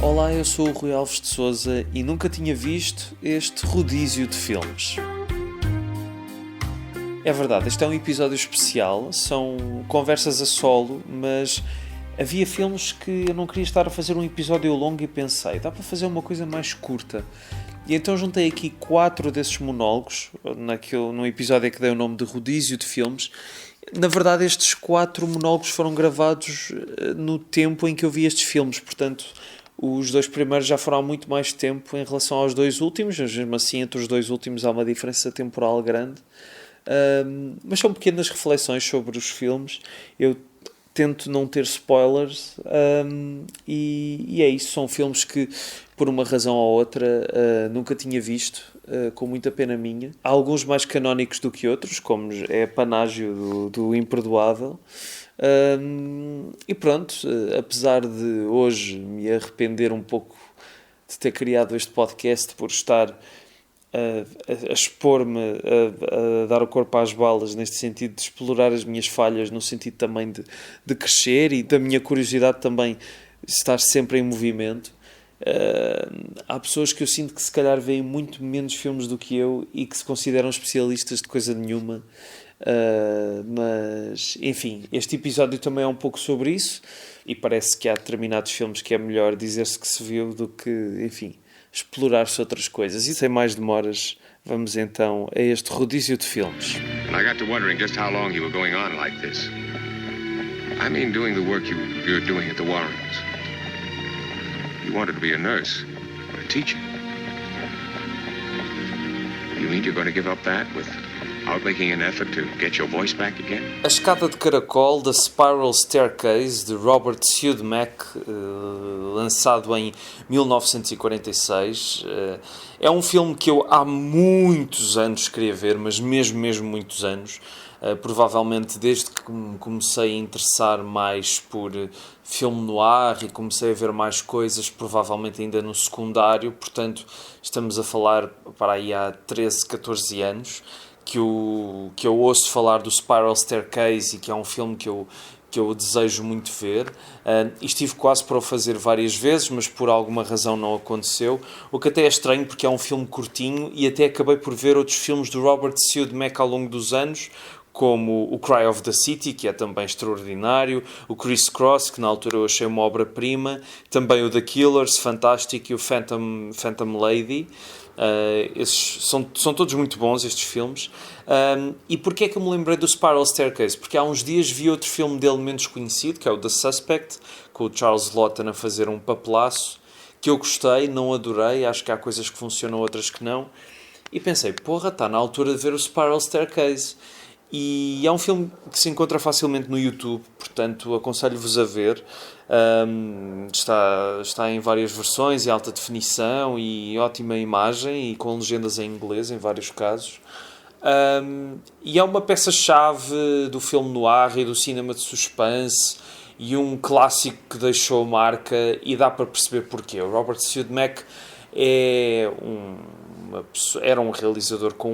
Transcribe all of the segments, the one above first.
Olá, eu sou o Rui Alves de Sousa e nunca tinha visto este rodízio de filmes. É verdade, este é um episódio especial, são conversas a solo, mas havia filmes que eu não queria estar a fazer um episódio longo e pensei, dá para fazer uma coisa mais curta. E então juntei aqui 4 desses monólogos, num episódio que dei o nome de Rodízio de Filmes. Na verdade, estes 4 monólogos foram gravados no tempo em que eu vi estes filmes, portanto, os 2 primeiros já foram há muito mais tempo em relação aos 2 últimos, mas mesmo assim entre os 2 últimos há uma diferença temporal grande. Mas são pequenas reflexões sobre os filmes. Eu tento não ter spoilers, e é isso. São filmes que, por uma razão ou outra, nunca tinha visto, com muita pena minha. Há alguns mais canónicos do que outros, como é Panágio do Imperdoável. E pronto, apesar de hoje me arrepender um pouco de ter criado este podcast por estar a expor-me, a dar o corpo às balas, neste sentido de explorar as minhas falhas, no sentido também de crescer e da minha curiosidade também estar sempre em movimento. Há pessoas que eu sinto que se calhar veem muito menos filmes do que eu e que se consideram especialistas de coisa nenhuma. Mas enfim, este episódio também é um pouco sobre isso e parece que há determinados filmes que é melhor dizer-se que se viu do que, enfim, explorar-se outras coisas. E sem mais demoras, vamos então a este rodízio de filmes. I got to wondering just how long you were going on like this. I mean, doing the work you're doing at the Warrens. You wanted to be a nurse or a teacher. You mean you're going to give up that without making an effort to get your voice back again? A Escada de Caracol, The Spiral Staircase, de Robert Siodmak, lançado em 1946. É um filme que eu há muitos anos queria ver, mas mesmo muitos anos. Provavelmente desde que me comecei a interessar mais por filme noir e comecei a ver mais coisas, provavelmente ainda no secundário. Portanto, estamos a falar para aí há 13, 14 anos. Que eu ouço falar do Spiral Staircase e que é um filme que eu desejo muito ver. Estive quase para o fazer várias vezes, mas por alguma razão não aconteceu. O que até é estranho, porque é um filme curtinho e até acabei por ver outros filmes do Robert Siodmak ao longo dos anos, como o Cry of the City, que é também extraordinário, o Criss Cross, que na altura eu achei uma obra-prima, também o The Killers, fantástico, e o Phantom Lady. Esses são todos muito bons, estes filmes. E porquê é que eu me lembrei do Spiral Staircase? Porque há uns dias vi outro filme dele menos conhecido, que é o The Suspect, com o Charles Laughton a fazer um papelaço, que eu gostei, não adorei, acho que há coisas que funcionam, outras que não, e pensei, porra, está na altura de ver o Spiral Staircase. E é um filme que se encontra facilmente no YouTube, portanto aconselho-vos a ver. Está em várias versões, em alta definição e ótima imagem e com legendas em inglês em vários casos. E é uma peça-chave do filme noir e do cinema de suspense e um clássico que deixou marca, e dá para perceber porquê. O Robert Siodmak era um realizador com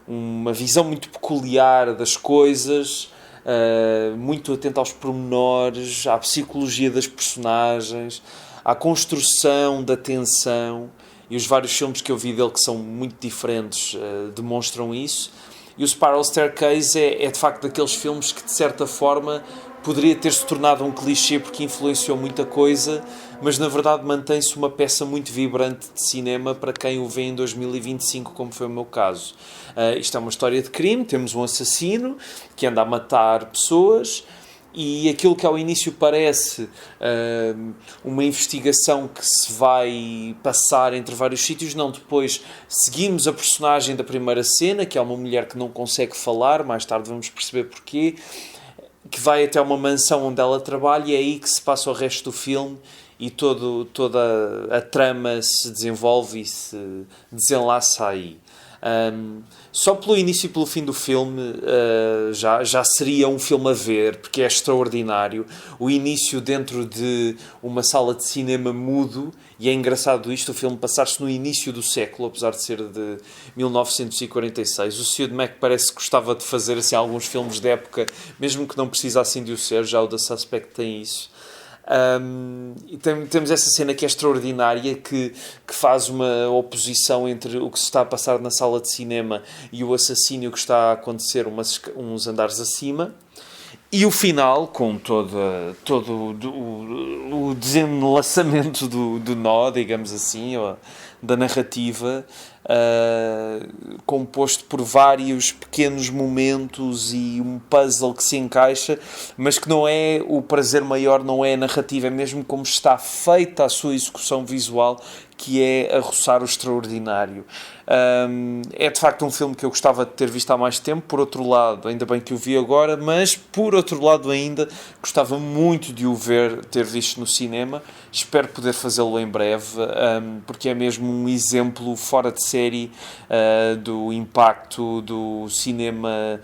uma visão muito peculiar das coisas, muito atento aos pormenores, à psicologia das personagens, à construção da tensão, e os vários filmes que eu vi dele, que são muito diferentes, demonstram isso. E o Spiral Staircase é de facto daqueles filmes que, de certa forma, poderia ter-se tornado um clichê porque influenciou muita coisa, mas na verdade mantém-se uma peça muito vibrante de cinema para quem o vê em 2025, como foi o meu caso. Isto é uma história de crime, temos um assassino que anda a matar pessoas, e aquilo que ao início parece uma investigação que se vai passar entre vários sítios, não, depois seguimos a personagem da primeira cena, que é uma mulher que não consegue falar, mais tarde vamos perceber porquê, que vai até uma mansão onde ela trabalha, e é aí que se passa o resto do filme, e toda a trama se desenvolve e se desenlaça aí. Só pelo início e pelo fim do filme já seria um filme a ver, porque é extraordinário. O início dentro de uma sala de cinema mudo, e é engraçado isto, o filme passar-se no início do século, apesar de ser de 1946. O Siodmak parece que gostava de fazer assim alguns filmes de época, mesmo que não precisassem de o ser, já o The Suspect tem isso. E temos essa cena que é extraordinária, que faz uma oposição entre o que se está a passar na sala de cinema e o assassínio que está a acontecer uns andares acima. E o final, com todo o desenlaçamento do nó, digamos assim, ou da narrativa, composto por vários pequenos momentos e um puzzle que se encaixa, mas que não é o prazer maior, não é a narrativa, é mesmo como está feita a sua execução visual, que é a roçar o extraordinário. É de facto um filme que eu gostava de ter visto há mais tempo. Por outro lado, ainda bem que o vi agora, mas por outro lado ainda gostava muito de o ter visto no cinema. Espero poder fazê-lo em breve, porque é mesmo um exemplo fora de série do impacto do cinema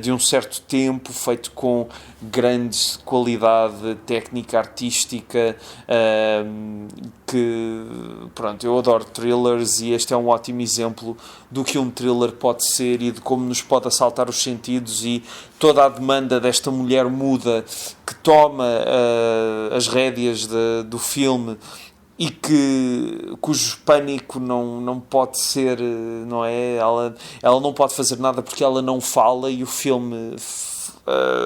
de um certo tempo, feito com grande qualidade técnica, artística, que, pronto, eu adoro thrillers e este é um ótimo exemplo do que um thriller pode ser e de como nos pode assaltar os sentidos, e toda a demanda desta mulher muda que toma as rédeas do filme e cujo pânico não pode ser, não é? Ela não pode fazer nada porque ela não fala, e o filme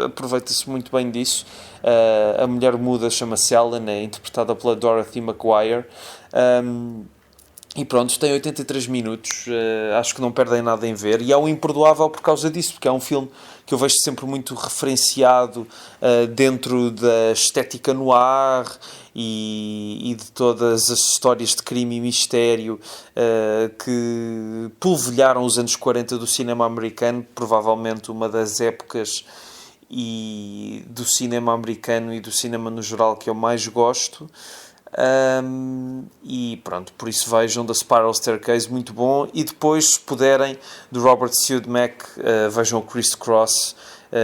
aproveita-se muito bem disso. A mulher muda chama-se Ellen, é interpretada pela Dorothy McGuire, e pronto, tem 83 minutos, acho que não perdem nada em ver, e é um imperdoável por causa disso, porque é um filme que eu vejo sempre muito referenciado dentro da estética noir e de todas as histórias de crime e mistério que polvilharam os anos 40 do cinema americano, provavelmente uma das épocas e do cinema americano e do cinema no geral que eu mais gosto. E pronto, por isso vejam The Spiral Staircase, muito bom. E depois, se puderem, do Robert Siodmak, vejam o Criss Cross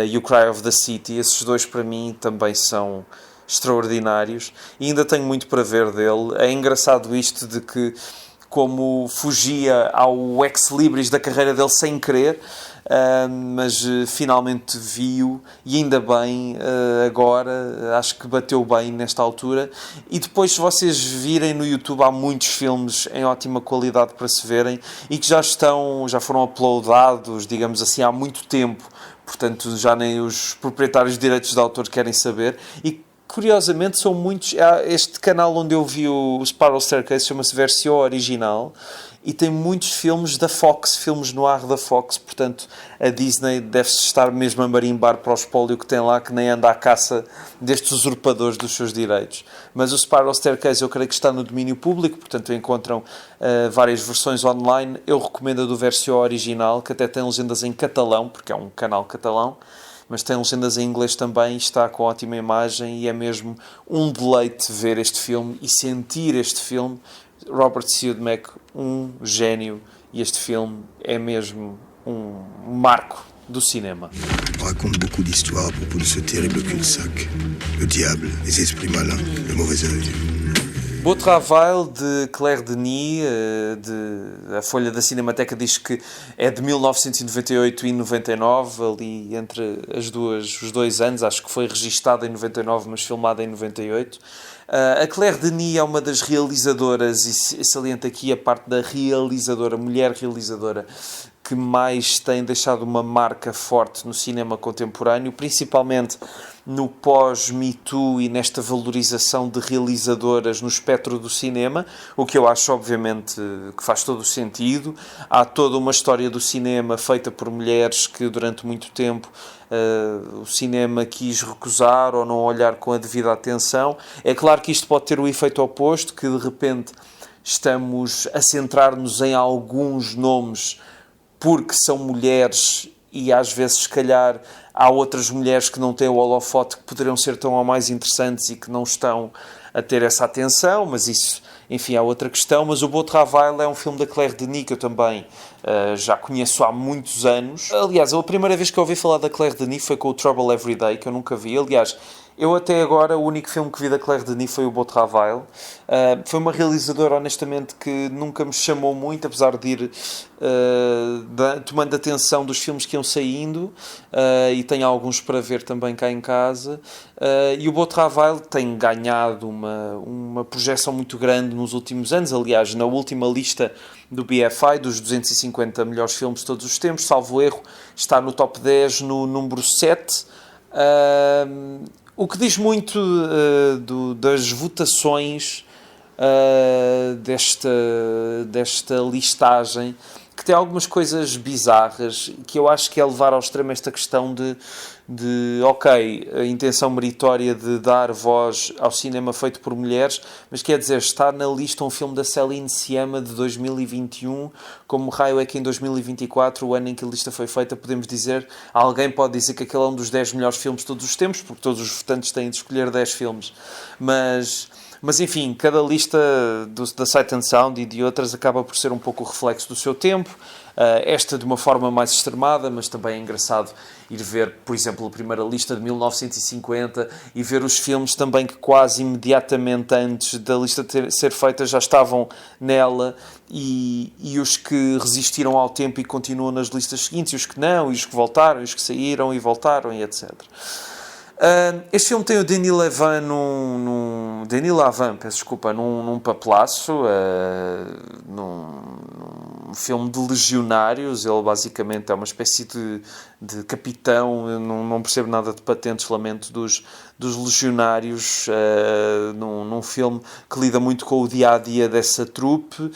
e o Cry of the City. Esses dois para mim também são extraordinários e ainda tenho muito para ver dele. É engraçado isto de que, como fugia ao ex-libris da carreira dele sem querer, mas finalmente viu, e ainda bem, agora acho que bateu bem nesta altura. E depois, se vocês virem no YouTube, há muitos filmes em ótima qualidade para se verem e que já foram uploadados, digamos assim, há muito tempo, portanto já nem os proprietários de direitos de autor querem saber. E curiosamente são muitos. Este canal onde eu vi o Spiral Staircase chama-se Versão Original e tem muitos filmes da Fox, filmes no ar da Fox, portanto a Disney deve-se estar mesmo a marimbar para o espólio que tem lá, que nem anda à caça destes usurpadores dos seus direitos. Mas o Spiral Staircase eu creio que está no domínio público, portanto encontram várias versões online. Eu recomendo a do Versão Original, que até tem legendas em catalão, porque é um canal catalão, mas tem legendas em inglês também, está com ótima imagem e é mesmo um deleite ver este filme e sentir este filme. Robert Siodmak, um gênio, e este filme é mesmo um marco do cinema. On raconte beaucoup d'histoires à propos de ce terrible cul-de-sac. Le diable, les esprits malins, le mauvais œil. Beau Travail, de Claire Denis, a Folha da Cinemateca diz que é de 1998 e 99, ali entre os dois anos. Acho que foi registada em 99, mas filmada em 98. A Claire Denis é uma das realizadoras, e saliento aqui a parte da realizadora, mulher realizadora, que mais tem deixado uma marca forte no cinema contemporâneo, principalmente no pós-Me Too e nesta valorização de realizadoras no espectro do cinema, o que eu acho, obviamente, que faz todo o sentido. Há toda uma história do cinema feita por mulheres que, durante muito tempo, o cinema quis recusar ou não olhar com a devida atenção. É claro que isto pode ter o efeito oposto, que, de repente, estamos a centrar-nos em alguns nomes porque são mulheres e às vezes, se calhar, há outras mulheres que não têm o holofote que poderiam ser tão ou mais interessantes e que não estão a ter essa atenção, mas isso, enfim, é outra questão. Mas o Beau Travail é um filme da Claire Denis que eu também já conheço há muitos anos. Aliás, a primeira vez que eu ouvi falar da Claire Denis foi com o Trouble Every Day, que eu nunca vi. Aliás, eu até agora, o único filme que vi da Claire Denis foi o Beau Travail. Foi uma realizadora, honestamente, que nunca me chamou muito, apesar de ir tomando atenção dos filmes que iam saindo, e tenho alguns para ver também cá em casa. E o Beau Travail tem ganhado uma projeção muito grande nos últimos anos. Aliás, na última lista do BFI, dos 250 melhores filmes de todos os tempos, salvo erro, está no top 10, no número 7. O que diz muito das votações desta listagem, que tem algumas coisas bizarras, que eu acho que é levar ao extremo esta questão de ok, a intenção meritória de dar voz ao cinema feito por mulheres, mas quer dizer, está na lista um filme da Céline Sciamma de 2021, como raio é que em 2024, o ano em que a lista foi feita, podemos dizer, alguém pode dizer que aquele é um dos 10 melhores filmes de todos os tempos, porque todos os votantes têm de escolher 10 filmes, mas enfim, cada lista da Sight and Sound e de outras acaba por ser um pouco o reflexo do seu tempo. Esta de uma forma mais extremada, mas também é engraçado ir ver, por exemplo, a primeira lista de 1950 e ver os filmes também que quase imediatamente antes da lista ser feita já estavam nela, e os que resistiram ao tempo e continuam nas listas seguintes, e os que não, e os que voltaram, e os que saíram e voltaram, e etc. Este filme tem o Denis Lavant num papelaço, num filme de legionários. Ele basicamente é uma espécie de capitão. Eu não percebo nada de patentes, lamento, dos legionários, num filme que lida muito com o dia-a-dia dessa trupe,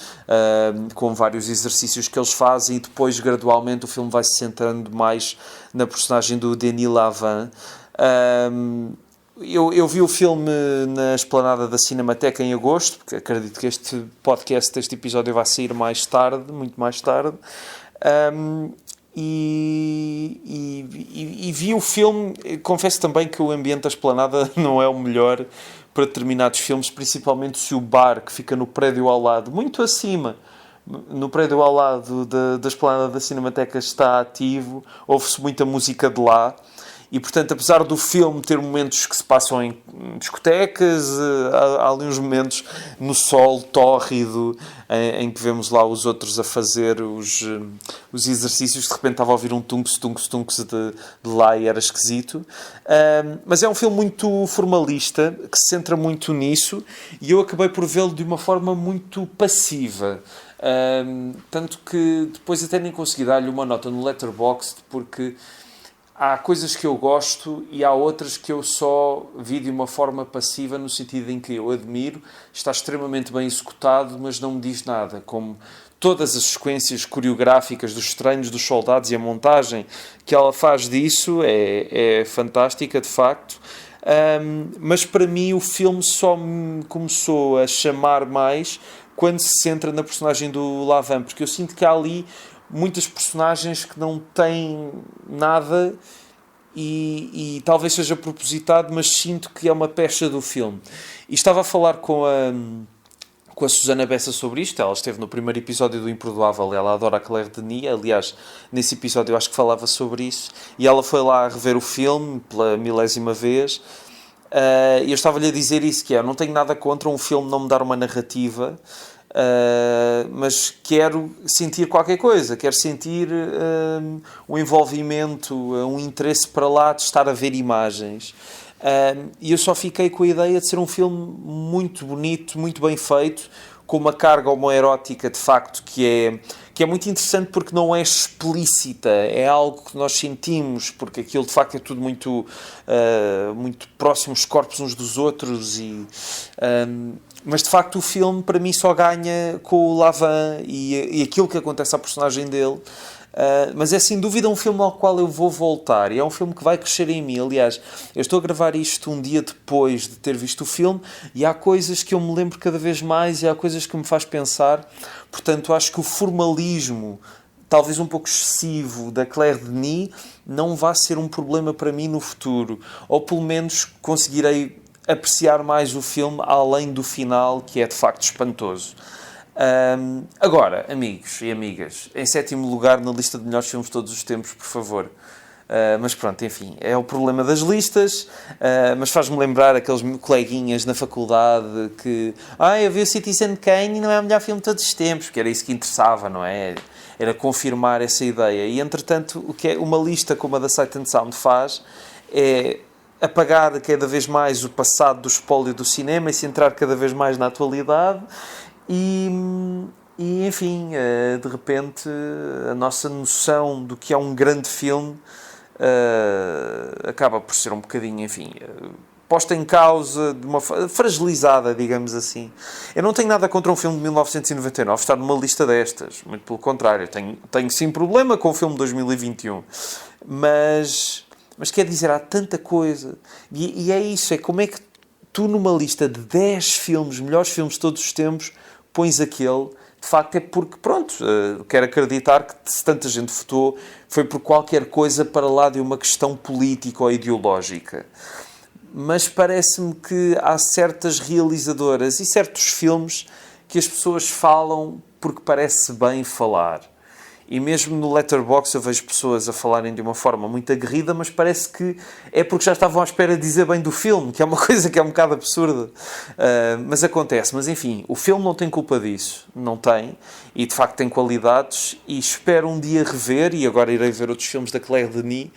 com vários exercícios que eles fazem, e depois gradualmente o filme vai se centrando mais na personagem do Denis Lavant. Eu vi o filme na esplanada da Cinemateca em agosto, porque acredito que este episódio vai sair mais tarde, muito mais tarde, e vi o filme. Confesso também que o ambiente da esplanada não é o melhor para determinados filmes, principalmente se o bar que fica no prédio ao lado, muito acima, no prédio ao lado da esplanada da Cinemateca, está ativo, ouve-se muita música de lá. E, portanto, apesar do filme ter momentos que se passam em discotecas, há ali uns momentos no sol tórrido em que vemos lá os outros a fazer os exercícios. De repente estava a ouvir um tunks de lá e era esquisito. Mas é um filme muito formalista, que se centra muito nisso, e eu acabei por vê-lo de uma forma muito passiva. Tanto que depois até nem consegui dar-lhe uma nota no Letterboxd, porque há coisas que eu gosto e há outras que eu só vi de uma forma passiva, no sentido em que eu admiro, está extremamente bem executado, mas não me diz nada, como todas as sequências coreográficas dos treinos dos soldados e a montagem que ela faz disso é fantástica, de facto. Mas para mim o filme só me começou a chamar mais quando se centra na personagem do Lavant, porque eu sinto que há ali muitas personagens que não têm nada, e talvez seja propositado, mas sinto que é uma pecha do filme. E estava a falar com a Susana Bessa sobre isto. Ela esteve no primeiro episódio do Imperdoável, ela adora a Claire Denis. Aliás, nesse episódio eu acho que falava sobre isso, e ela foi lá rever o filme pela 1000ª vez, e eu estava-lhe a dizer isso, que não tenho nada contra um filme não me dar uma narrativa, mas quero sentir qualquer coisa, quero sentir um envolvimento, um interesse para lá de estar a ver imagens, e eu só fiquei com a ideia de ser um filme muito bonito, muito bem feito, com uma carga homoerótica de facto que é muito interessante, porque não é explícita, é algo que nós sentimos, porque aquilo de facto é tudo muito próximo, os corpos uns dos outros, mas de facto o filme para mim só ganha com o Lavant e aquilo que acontece à personagem dele. Mas é sem dúvida um filme ao qual eu vou voltar, e é um filme que vai crescer em mim. Aliás, eu estou a gravar isto um dia depois de ter visto o filme, e há coisas que eu me lembro cada vez mais, e há coisas que me faz pensar. Portanto, acho que o formalismo, talvez um pouco excessivo, da Claire Denis não vai ser um problema para mim no futuro, ou pelo menos conseguirei apreciar mais o filme, além do final, que é de facto espantoso. Agora, amigos e amigas, em 7º lugar na lista de melhores filmes de todos os tempos, por favor. Mas pronto, enfim, é o problema das listas, mas faz-me lembrar aqueles coleguinhas na faculdade que eu vi o Citizen Kane e não é o melhor filme de todos os tempos, porque era isso que interessava, não é? Era confirmar essa ideia. E, entretanto, o que é uma lista como a da Sight and Sound faz é apagar cada vez mais o passado do espólio do cinema e centrar cada vez mais na atualidade e enfim, de repente, a nossa noção do que é um grande filme acaba por ser um bocadinho, enfim, posta em causa, de uma fragilizada, digamos assim. Eu não tenho nada contra um filme de 1999 estar numa lista destas, muito pelo contrário, tenho sim problema com o filme de 2021, mas quer dizer, há tanta coisa, e é isso, é como é que tu numa lista de 10 filmes, melhores filmes de todos os tempos, pões aquele. De facto é porque, pronto, quero acreditar que se tanta gente votou foi por qualquer coisa para lá de uma questão política ou ideológica. Mas parece-me que há certas realizadoras e certos filmes que as pessoas falam porque parece bem falar. E mesmo no Letterboxd eu vejo pessoas a falarem de uma forma muito aguerrida, mas parece que é porque já estavam à espera de dizer bem do filme, que é uma coisa que é um bocado absurda. Mas acontece. Mas enfim, o filme não tem culpa disso. Não tem. E de facto tem qualidades. E espero um dia rever, e agora irei ver outros filmes da Claire Denis.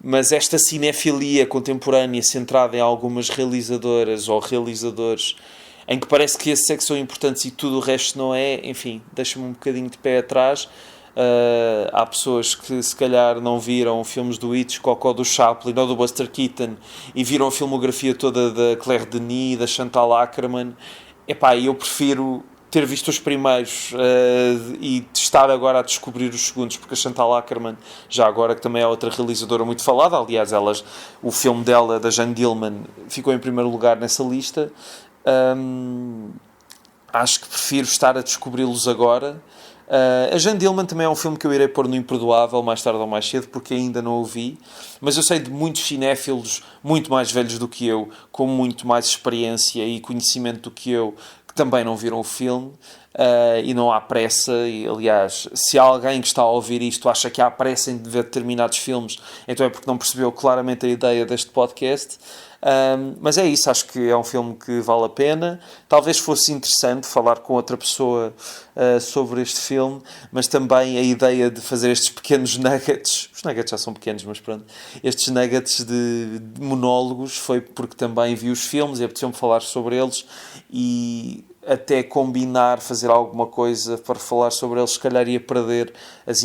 Mas esta cinefilia contemporânea centrada em algumas realizadoras ou realizadores em que parece que esses é que são importantes e tudo o resto não é, enfim, deixa-me um bocadinho de pé atrás. Há pessoas que se calhar não viram filmes do Hitchcock ou do Chaplin ou do Buster Keaton e viram a filmografia toda da Claire Denis, da Chantal Akerman. Eu prefiro ter visto os primeiros e estar agora a descobrir os segundos, porque a Chantal Akerman, já agora, que também é outra realizadora muito falada, aliás, o filme dela, da Jeanne Dielman, ficou em primeiro lugar nessa lista. Acho que prefiro estar a descobri-los agora. A Jeanne Dielman também é um filme que eu irei pôr no Imperdoável mais tarde ou mais cedo, porque ainda não o vi, mas eu sei de muitos cinéfilos muito mais velhos do que eu, com muito mais experiência e conhecimento do que eu, que também não viram o filme. E não há pressa, e aliás, se há alguém que está a ouvir isto acha que há pressa em ver determinados filmes, então é porque não percebeu claramente a ideia deste podcast. Mas é isso, acho que é um filme que vale a pena. Talvez fosse interessante falar com outra pessoa sobre este filme, mas também a ideia de fazer estes pequenos nuggets, os nuggets já são pequenos, mas pronto, estes nuggets de monólogos foi porque também vi os filmes e apeteceu-me falar sobre eles, e até combinar, fazer alguma coisa para falar sobre eles, se calhar ia perder as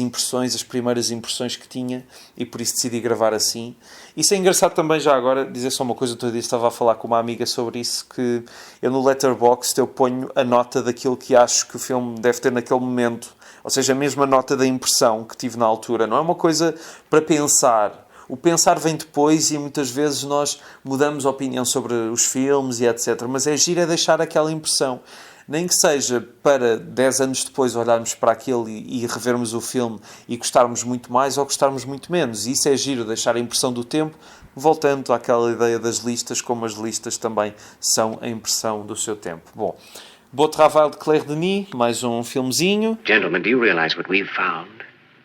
primeiras impressões que tinha, e por isso decidi gravar assim. Isso é engraçado também, já agora, dizer só uma coisa. Outro dia estava a falar com uma amiga sobre isso, que eu no Letterboxd eu ponho a nota daquilo que acho que o filme deve ter naquele momento, ou seja, a mesma nota da impressão que tive na altura. Não é uma coisa para pensar. O pensar vem depois e muitas vezes nós mudamos a opinião sobre os filmes e etc. Mas é giro deixar aquela impressão. Nem que seja para 10 anos depois olharmos para aquilo e revermos o filme e gostarmos muito mais ou gostarmos muito menos. E isso é giro, deixar a impressão do tempo, voltando àquela ideia das listas, como as listas também são a impressão do seu tempo. Bom, Beau Travail de Claire Denis, mais um filmezinho. Gentlemen, do you realize what we've found?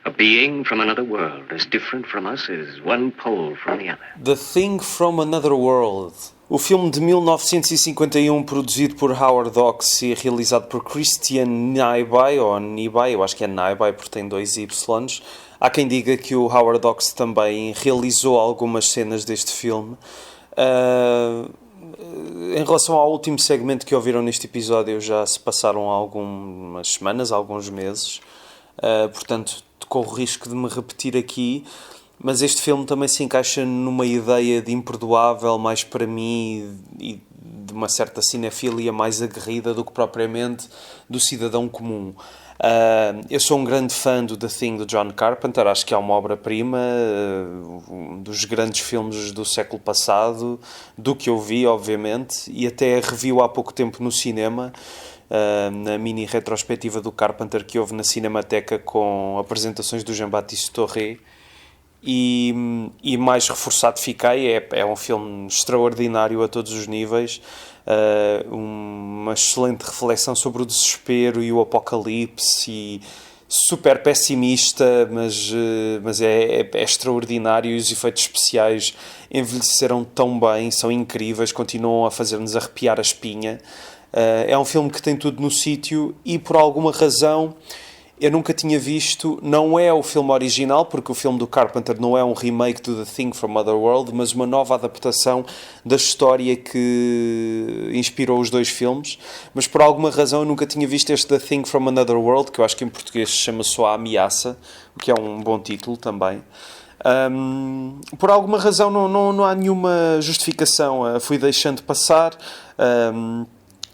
A being from another world, as different from us as one pole from the other. The Thing from Another World. O filme de 1951, produzido por Howard Hawks e realizado por Christian Nyby, ou Nyby, eu acho que é Nyby porque tem 2 Ys. Há quem diga que o Howard Hawks também realizou algumas cenas deste filme. Em relação ao último segmento que ouviram neste episódio, já se passaram algumas semanas, alguns meses. Portanto, corro o risco de me repetir aqui, mas este filme também se encaixa numa ideia de Imperdoável mais para mim e de uma certa cinefilia mais aguerrida do que propriamente do cidadão comum. Eu sou um grande fã do The Thing de John Carpenter, acho que é uma obra-prima, um dos grandes filmes do século passado, do que eu vi, obviamente, e até revi-o há pouco tempo no cinema, na mini retrospectiva do Carpenter que houve na Cinemateca com apresentações do Jean-Baptiste Torré, e mais reforçado fiquei. É um filme extraordinário a todos os níveis, uma excelente reflexão sobre o desespero e o apocalipse, e super pessimista, mas é extraordinário, e os efeitos especiais envelheceram tão bem, são incríveis, continuam a fazer-nos arrepiar a espinha. É um filme que tem tudo no sítio, e por alguma razão eu nunca tinha visto. Não é o filme original, porque o filme do Carpenter não é um remake do The Thing from Otherworld, mas uma nova adaptação da história que inspirou os dois filmes. Mas por alguma razão eu nunca tinha visto este The Thing from Another World, que eu acho que em português se chama só A Ameaça, o que é um bom título também. Por alguma razão não há nenhuma justificação, fui deixando passar.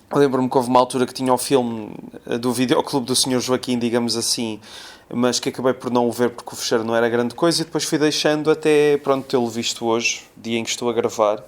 Lembro-me que houve uma altura que tinha o filme do Videoclube do Sr. Joaquim, digamos assim, mas que acabei por não o ver porque o fecheiro não era grande coisa, e depois fui deixando até tê-lo visto hoje, dia em que estou a gravar.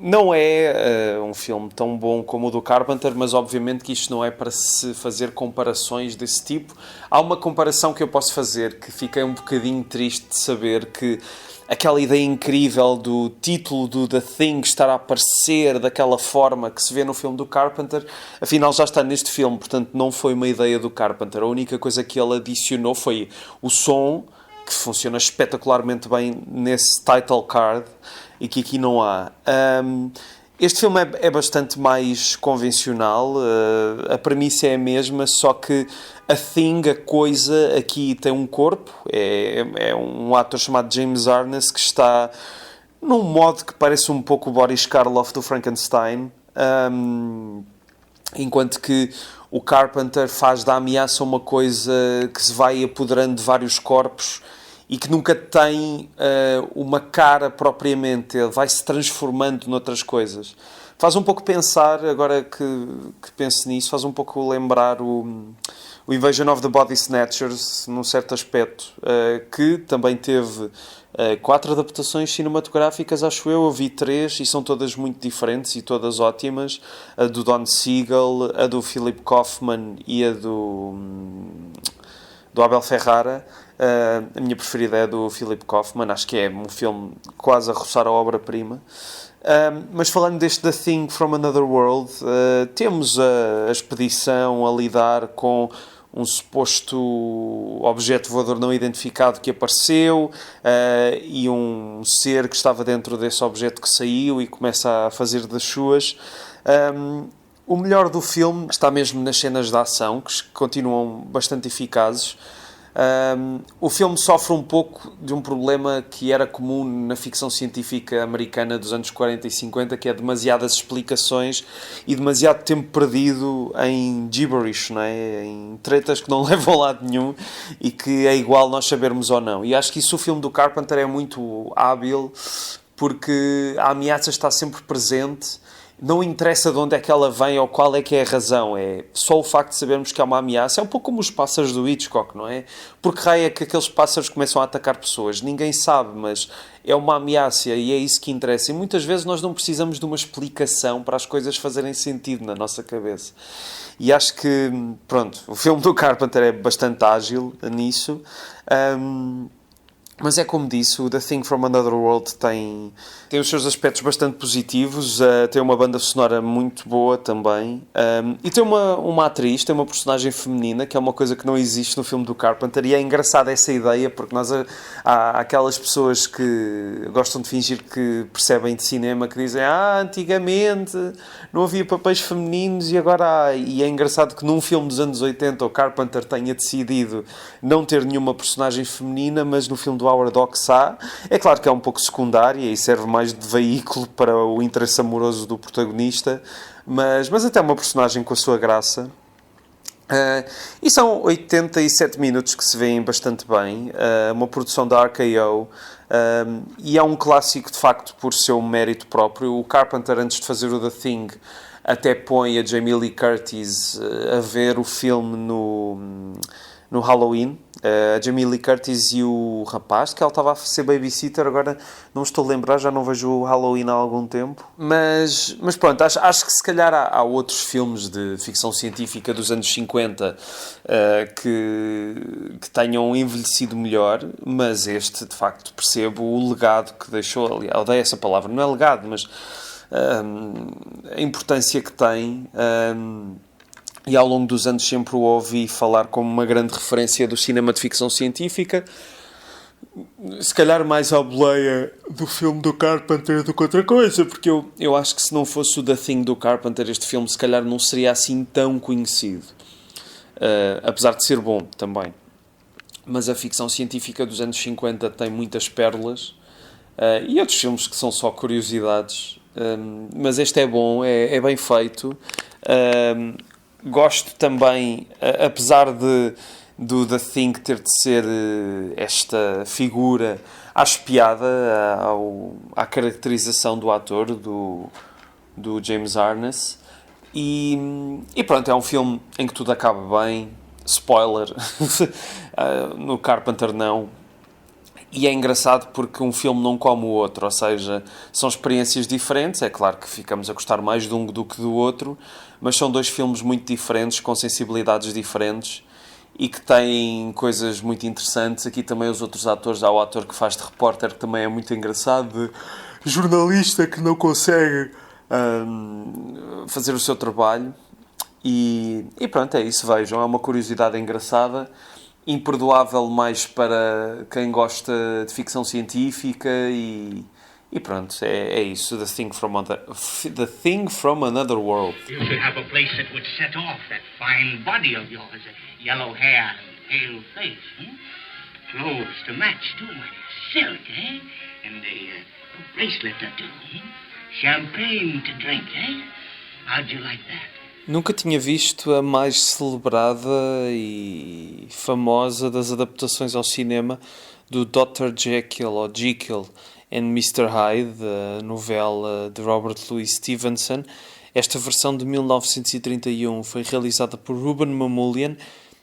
Não é um filme tão bom como o do Carpenter, mas obviamente que isto não é para se fazer comparações desse tipo. Há uma comparação que eu posso fazer, que fiquei um bocadinho triste de saber que aquela ideia incrível do título do The Thing estar a aparecer daquela forma que se vê no filme do Carpenter, afinal já está neste filme, portanto não foi uma ideia do Carpenter. A única coisa que ele adicionou foi o som, que funciona espetacularmente bem nesse title card, e que aqui não há. Este filme é bastante mais convencional, a premissa é a mesma, só que a Thing, a coisa, aqui tem um corpo, é um ator chamado James Arness que está num modo que parece um pouco o Boris Karloff do Frankenstein, enquanto que o Carpenter faz da ameaça uma coisa que se vai apoderando de vários corpos e que nunca tem uma cara propriamente, ele vai se transformando noutras coisas. Faz um pouco pensar, agora que penso nisso, faz um pouco lembrar o Invasion of the Body Snatchers, num certo aspecto, que também teve 4 adaptações cinematográficas, acho eu vi 3, e são todas muito diferentes e todas ótimas. A do Don Siegel, a do Philip Kaufman e a do Abel Ferrara. A minha preferida é a do Philip Kaufman, acho que é um filme quase a roçar a obra-prima. Mas falando deste The Thing from Another World, temos a expedição a lidar com um suposto objeto voador não identificado que apareceu, e um ser que estava dentro desse objeto que saiu e começa a fazer das suas. O melhor do filme está mesmo nas cenas de ação, que continuam bastante eficazes. O filme sofre um pouco de um problema que era comum na ficção científica americana dos anos 40 e 50, que é demasiadas explicações e demasiado tempo perdido em gibberish, não é? Em tretas que não levam a lado nenhum e que é igual nós sabermos ou não. E acho que isso o filme do Carpenter é muito hábil, porque a ameaça está sempre presente. Não interessa de onde é que ela vem ou qual é que é a razão, é só o facto de sabermos que há uma ameaça. É um pouco como os pássaros do Hitchcock, não é? Porque raio é que aqueles pássaros começam a atacar pessoas? Ninguém sabe, mas é uma ameaça e é isso que interessa. E muitas vezes nós não precisamos de uma explicação para as coisas fazerem sentido na nossa cabeça. E acho que, pronto, o filme do Carpenter é bastante ágil nisso. Mas é como disse, o The Thing from Another World tem os seus aspectos bastante positivos, tem uma banda sonora muito boa também, e tem uma atriz, tem uma personagem feminina, que é uma coisa que não existe no filme do Carpenter, e é engraçada essa ideia, porque há aquelas pessoas que gostam de fingir que percebem de cinema, que dizem, antigamente não havia papéis femininos e agora há. E é engraçado que num filme dos anos 80 o Carpenter tenha decidido não ter nenhuma personagem feminina, mas no filme do Howard Hawks há. É claro que é um pouco secundária e serve mais de veículo para o interesse amoroso do protagonista, mas até uma personagem com a sua graça. E são 87 minutos que se veem bastante bem, uma produção da RKO, e é um clássico de facto por seu mérito próprio. O Carpenter, antes de fazer o The Thing, até põe a Jamie Lee Curtis a ver o filme no Halloween. A Jamie Lee Curtis e o rapaz, que ela estava a ser babysitter, agora não me estou a lembrar, já não vejo o Halloween há algum tempo. Mas pronto, acho que se calhar há outros filmes de ficção científica dos anos 50 que tenham envelhecido melhor, mas este, de facto, percebo o legado que deixou. Aliás, odeio essa palavra, não é legado, mas a importância que tem. E ao longo dos anos sempre o ouvi falar como uma grande referência do cinema de ficção científica. Se calhar mais à boleia do filme do Carpenter do que outra coisa, porque eu acho que se não fosse o The Thing do Carpenter, este filme se calhar não seria assim tão conhecido. Apesar de ser bom também. Mas a ficção científica dos anos 50 tem muitas pérolas. E outros filmes que são só curiosidades. Mas este é bom, é bem feito. Gosto também, apesar do The Thing ter de ser esta figura, acho piada à caracterização do ator, do James Arness. E pronto, é um filme em que tudo acaba bem. Spoiler, no Carpenter não. E é engraçado porque um filme não come o outro, ou seja, são experiências diferentes. É claro que ficamos a gostar mais de um do que do outro, mas são dois filmes muito diferentes, com sensibilidades diferentes e que têm coisas muito interessantes. Aqui também os outros atores, há o ator que faz de repórter, que também é muito engraçado, de jornalista que não consegue fazer o seu trabalho. E pronto, é isso, vejam, é uma curiosidade engraçada. Imperdoável mais para quem gosta de ficção científica e pronto, é isso. The Thing from Another World. You should have a place that would set off that fine body of yours, yellow hair and pale face, clothes to match too, silk, and a bracelet or two, champagne to drink, How'd you like that? Nunca tinha visto a mais celebrada e famosa das adaptações ao cinema do Dr. Jekyll ou Jekyll and Mr. Hyde, a novela de Robert Louis Stevenson. Esta versão de 1931 foi realizada por Ruben Mamoulian,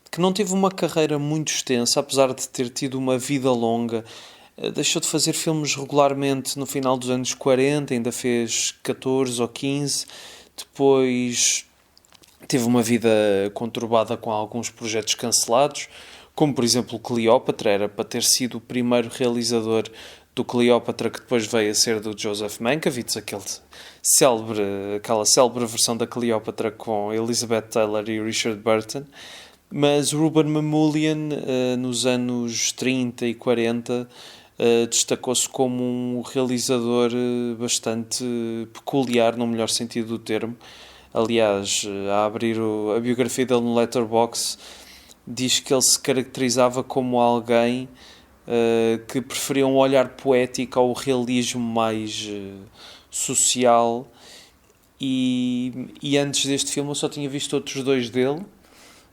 que não teve uma carreira muito extensa, apesar de ter tido uma vida longa. Deixou de fazer filmes regularmente no final dos anos 40, ainda fez 14 ou 15. Depois teve uma vida conturbada com alguns projetos cancelados, como por exemplo Cleópatra. Era para ter sido o primeiro realizador do Cleópatra, que depois veio a ser do Joseph Mankiewicz, aquela célebre versão da Cleópatra com Elizabeth Taylor e Richard Burton. Mas Ruben Mamoulian, nos anos 30 e 40, destacou-se como um realizador bastante peculiar, no melhor sentido do termo. Aliás, a abrir a biografia dele no Letterboxd, diz que ele se caracterizava como alguém que preferia um olhar poético ao realismo mais social. E antes deste filme eu só tinha visto outros dois dele.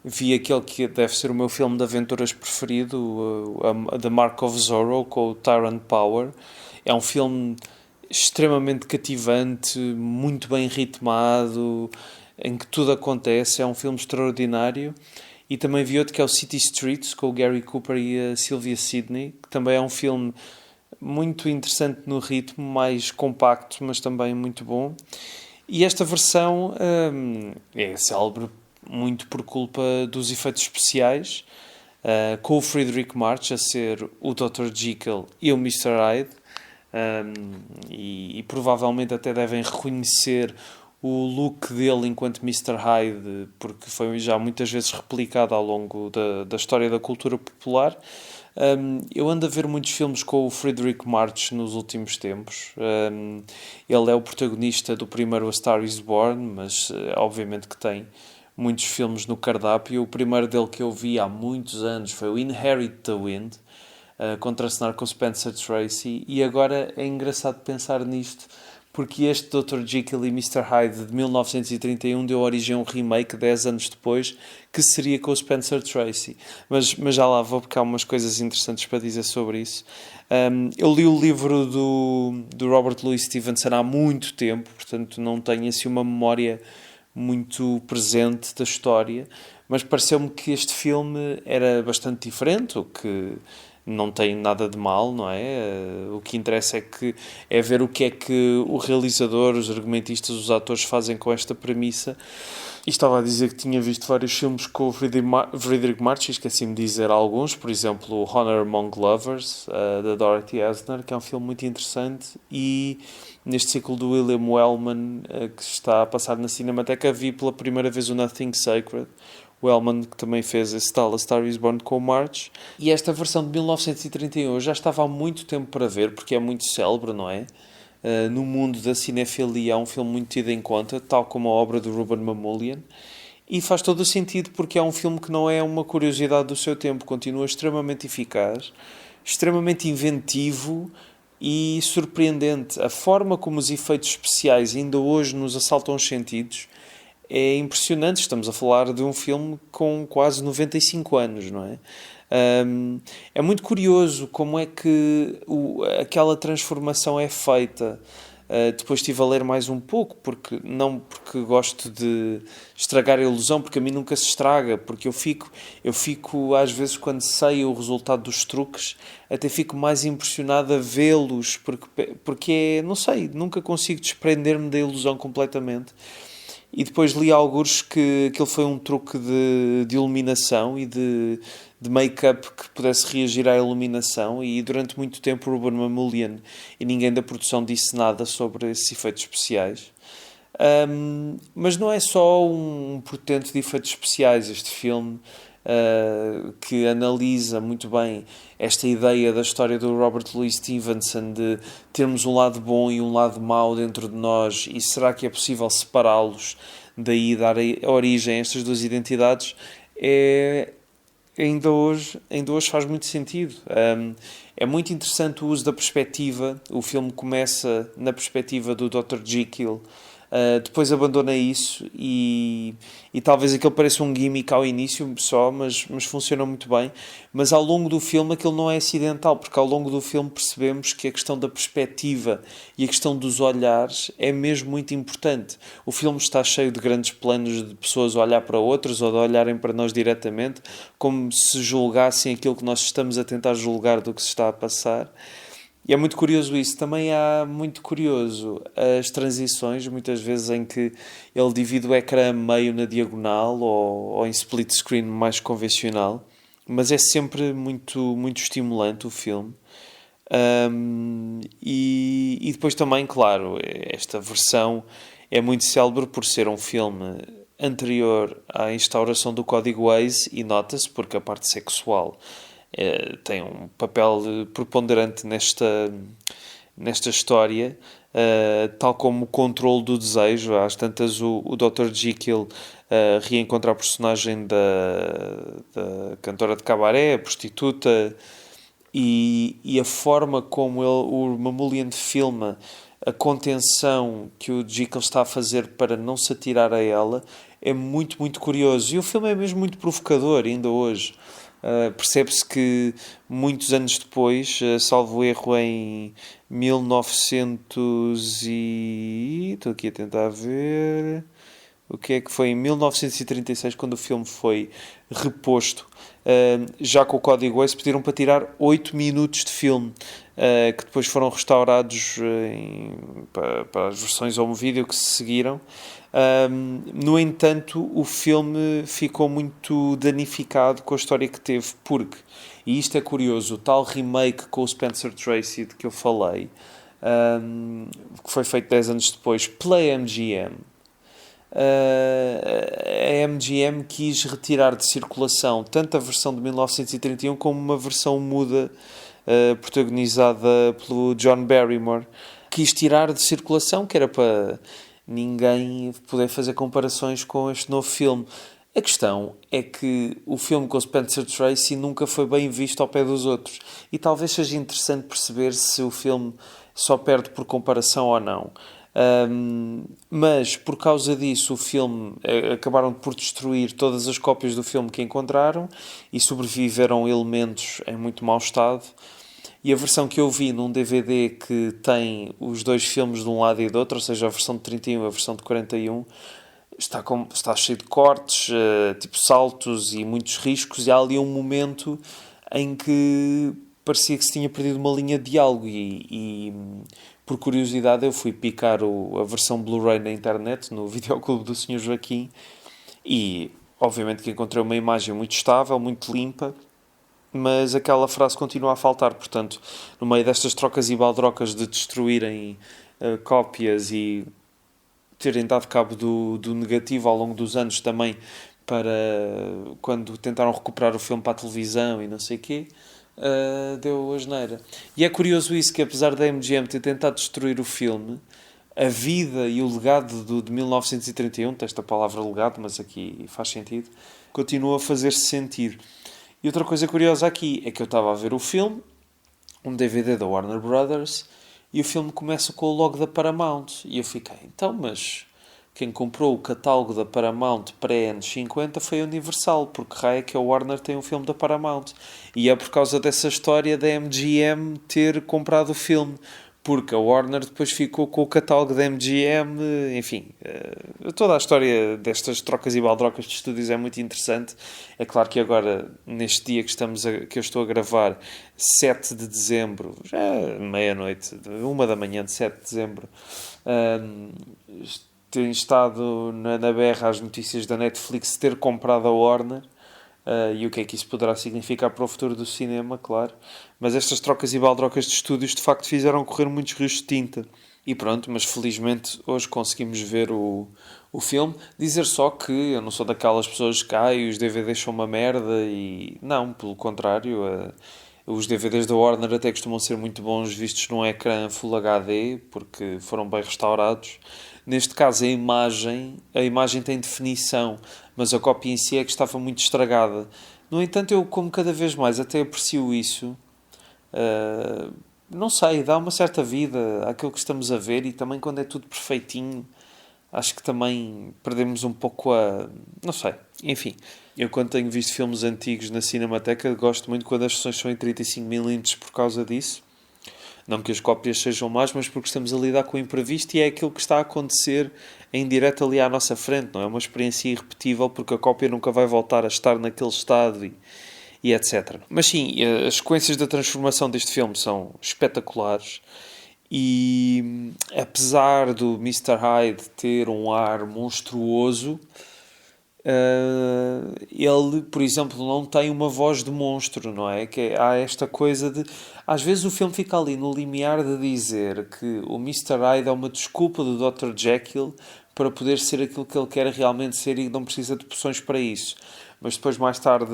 Vi aquele que deve ser o meu filme de aventuras preferido, The Mark of Zorro, com o Tyrone Power. É um filme extremamente cativante, muito bem ritmado, em que tudo acontece. É um filme extraordinário. E também vi outro que é o City Streets, com o Gary Cooper e a Sylvia Sidney, que também é um filme muito interessante no ritmo, mais compacto, mas também muito bom. E esta versão é célebre muito por culpa dos efeitos especiais, com o Frederick March a ser o Dr. Jekyll e o Mr. Hyde. E provavelmente até devem reconhecer o look dele enquanto Mr. Hyde, porque foi já muitas vezes replicado ao longo da história da cultura popular. Eu ando a ver muitos filmes com o Frederick March nos últimos tempos. Ele é o protagonista do primeiro A Star is Born, mas obviamente que tem muitos filmes no cardápio. O primeiro dele que eu vi há muitos anos foi o Inherit the Wind, contracenar com Spencer Tracy, e agora é engraçado pensar nisto, porque este Dr. Jekyll e Mr. Hyde de 1931 deu origem a um remake 10 anos depois, que seria com o Spencer Tracy. Mas já lá vou, porque há umas coisas interessantes para dizer sobre isso. Eu li o livro do Robert Louis Stevenson há muito tempo, portanto não tenho assim uma memória muito presente da história, mas pareceu-me que este filme era bastante diferente, o que não tem nada de mal, não é? O que interessa é ver o que é que o realizador, os argumentistas, os atores fazem com esta premissa. E estava a dizer que tinha visto vários filmes com o Friedrich March, esqueci-me de dizer alguns, por exemplo, Honor Among Lovers, da Dorothy Asner, que é um filme muito interessante, e neste ciclo do William Wellman, que está a passar na Cinemateca, vi pela primeira vez o Nothing Sacred, o Wellman, que também fez esse tal A Star Is Born com o March, e esta versão de 1931 eu já estava há muito tempo para ver, porque é muito célebre, não é? No mundo da cinefilia é um filme muito tido em conta, tal como a obra de Ruben Mamoulian, e faz todo o sentido porque é um filme que não é uma curiosidade do seu tempo, continua extremamente eficaz, extremamente inventivo e surpreendente. A forma como os efeitos especiais ainda hoje nos assaltam os sentidos é impressionante. Estamos a falar de um filme com quase 95 anos, não é? É muito curioso como é que aquela transformação é feita. Depois estive a ler mais um pouco, porque gosto de estragar a ilusão, porque a mim nunca se estraga, porque eu fico às vezes, quando sei o resultado dos truques, até fico mais impressionado a vê-los, porque não sei, nunca consigo desprender-me da ilusão completamente. E depois li algures que aquilo foi um truque de iluminação e de make-up que pudesse reagir à iluminação, e durante muito tempo o Ruben Mamoulian e ninguém da produção disse nada sobre esses efeitos especiais. Mas não é só um portento de efeitos especiais este filme, que analisa muito bem esta ideia da história do Robert Louis Stevenson de termos um lado bom e um lado mau dentro de nós, e será que é possível separá-los, daí dar origem a estas duas identidades. Ainda hoje faz muito sentido. É muito interessante o uso da perspectiva. O filme começa na perspectiva do Dr. Jekyll, depois abandona isso e talvez aquilo pareça um gimmick ao início só, mas funciona muito bem. Mas ao longo do filme aquilo não é acidental, porque ao longo do filme percebemos que a questão da perspectiva e a questão dos olhares é mesmo muito importante. O filme está cheio de grandes planos de pessoas a olhar para outras ou de olharem para nós diretamente, como se julgassem aquilo que nós estamos a tentar julgar do que se está a passar. E é muito curioso isso. Também há muito curioso as transições, muitas vezes em que ele divide o ecrã meio na diagonal ou em split screen mais convencional, mas é sempre muito, muito estimulante o filme. E depois também, claro, esta versão é muito célebre por ser um filme anterior à instauração do código Hays, e nota-se porque a parte sexual tem um papel preponderante nesta história, tal como o controle do desejo. Às tantas o Dr. Jekyll reencontra a personagem da cantora de cabaré, a prostituta, e a forma como o Mamoulian filma a contenção que o Jekyll está a fazer para não se atirar a ela é muito, muito curioso. E o filme é mesmo muito provocador ainda hoje. Percebe-se que muitos anos depois, salvo erro em 1900 e... estou aqui a tentar ver... o que é que foi em 1936, quando o filme foi reposto, já com o código Hays, pediram para tirar 8 minutos de filme, que depois foram restaurados para as versões home video que se seguiram. No entanto, o filme ficou muito danificado com a história que teve, porque, e isto é curioso, o tal remake com o Spencer Tracy de que eu falei, que foi feito 10 anos depois pela MGM, a MGM quis retirar de circulação tanto a versão de 1931 como uma versão muda, protagonizada pelo John Barrymore. Quis tirar de circulação, que era para ninguém poder fazer comparações com este novo filme. A questão é que o filme com o Spencer Tracy nunca foi bem visto ao pé dos outros, e talvez seja interessante perceber se o filme só perde por comparação ou não. Mas por causa disso o filme acabaram por destruir todas as cópias do filme que encontraram, e sobreviveram elementos em muito mau estado. E a versão que eu vi num DVD que tem os dois filmes de um lado e do outro, ou seja, a versão de 31 e a versão de 41, está cheio de cortes, tipo saltos e muitos riscos, e há ali um momento em que parecia que se tinha perdido uma linha de diálogo e por curiosidade eu fui picar a versão Blu-ray na internet, no videoclube do Sr. Joaquim, e obviamente que encontrei uma imagem muito estável, muito limpa, mas aquela frase continua a faltar. Portanto, no meio destas trocas e baldrocas de destruírem cópias e terem dado cabo do negativo ao longo dos anos também, para quando tentaram recuperar o filme para a televisão e não sei o quê, deu asneira. E é curioso isso, que apesar da MGM ter tentado destruir o filme, a vida e o legado de 1931, tem esta palavra legado, mas aqui faz sentido, continua a fazer-se sentir. E outra coisa curiosa aqui é que eu estava a ver o filme, um DVD da Warner Brothers, e o filme começa com o logo da Paramount. E eu fiquei, então, mas quem comprou o catálogo da Paramount pré-anos 50 foi a Universal, porque raio é que a Warner tem um filme da Paramount. E é por causa dessa história da MGM ter comprado o filme, porque a Warner depois ficou com o catálogo da MGM, enfim. Toda a história destas trocas e baldrocas de estúdios é muito interessante. É claro que agora, neste dia que eu estou a gravar, 7 de dezembro, já é meia-noite, 1 da manhã de 7 de dezembro, tenho estado na berra as notícias da Netflix ter comprado a Warner. E o que é que isso poderá significar para o futuro do cinema, claro. Mas estas trocas e baldrocas de estúdios de facto fizeram correr muitos rios de tinta. E pronto, mas felizmente hoje conseguimos ver o filme. Dizer só que eu não sou daquelas pessoas que os DVDs são uma merda e... Não, pelo contrário, os DVDs da Warner até costumam ser muito bons vistos num ecrã Full HD, porque foram bem restaurados. Neste caso a imagem tem definição, mas a cópia em si é que estava muito estragada. No entanto, eu, como cada vez mais até aprecio isso, não sei, dá uma certa vida àquilo que estamos a ver, e também quando é tudo perfeitinho, acho que também perdemos um pouco não sei, enfim. Eu, quando tenho visto filmes antigos na Cinemateca, gosto muito quando as sessões são em 35mm por causa disso. Não que as cópias sejam más, mas porque estamos a lidar com o imprevisto e é aquilo que está a acontecer em direto ali à nossa frente. Não é uma experiência irrepetível, porque a cópia nunca vai voltar a estar naquele estado e etc. Mas sim, as sequências da transformação deste filme são espetaculares. E apesar do Mr. Hyde ter um ar monstruoso, ele, por exemplo, não tem uma voz de monstro, não é? Há esta coisa de... Às vezes o filme fica ali no limiar de dizer que o Mr. Hyde é uma desculpa do Dr. Jekyll para poder ser aquilo que ele quer realmente ser e não precisa de poções para isso. Mas depois, mais tarde,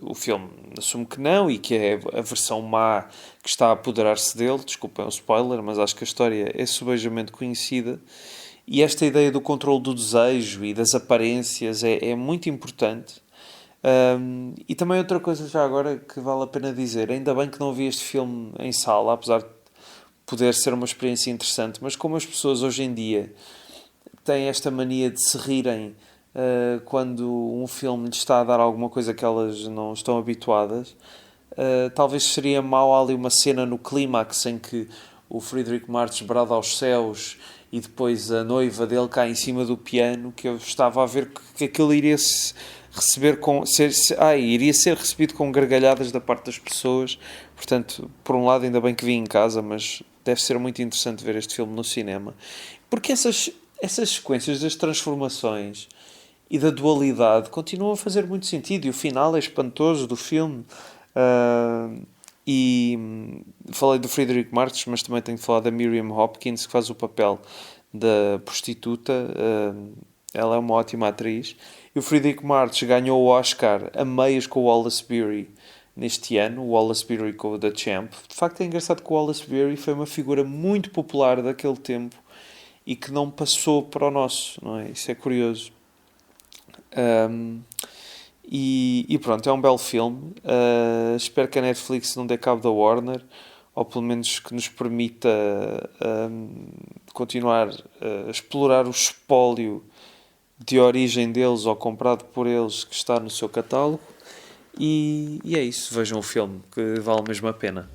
o filme assume que não, e que é a versão má que está a apoderar-se dele. Desculpem o spoiler, mas acho que a história é subejamente conhecida. E esta ideia do controle do desejo e das aparências é muito importante. E também outra coisa já agora que vale a pena dizer. Ainda bem que não vi este filme em sala, apesar de poder ser uma experiência interessante. Mas como as pessoas hoje em dia têm esta mania de se rirem quando um filme lhes está a dar alguma coisa que elas não estão habituadas, talvez seria mau ali uma cena no clímax em que o Frederick March brada aos céus e depois a noiva dele cai em cima do piano, que eu estava a ver que aquilo iria iria ser recebido com gargalhadas da parte das pessoas. Portanto, por um lado, ainda bem que vi em casa, mas deve ser muito interessante ver este filme no cinema, porque essas sequências das transformações e da dualidade continuam a fazer muito sentido, e o final é espantoso do filme. E falei do Frederick March, mas também tenho de falar da Miriam Hopkins, que faz o papel da prostituta. Ela é uma ótima atriz. E o Frederick March ganhou o Oscar a meias com o Wallace Beery neste ano, o Wallace Beery com o The Champ. De facto é engraçado que o Wallace Beery foi uma figura muito popular daquele tempo e que não passou para o nosso, não é? Isso é curioso. E pronto, é um belo filme. Espero que a Netflix não dê cabo da Warner, ou pelo menos que nos permita continuar a explorar o espólio de origem deles ou comprado por eles que está no seu catálogo. E é isso, vejam o filme, que vale mesmo a pena.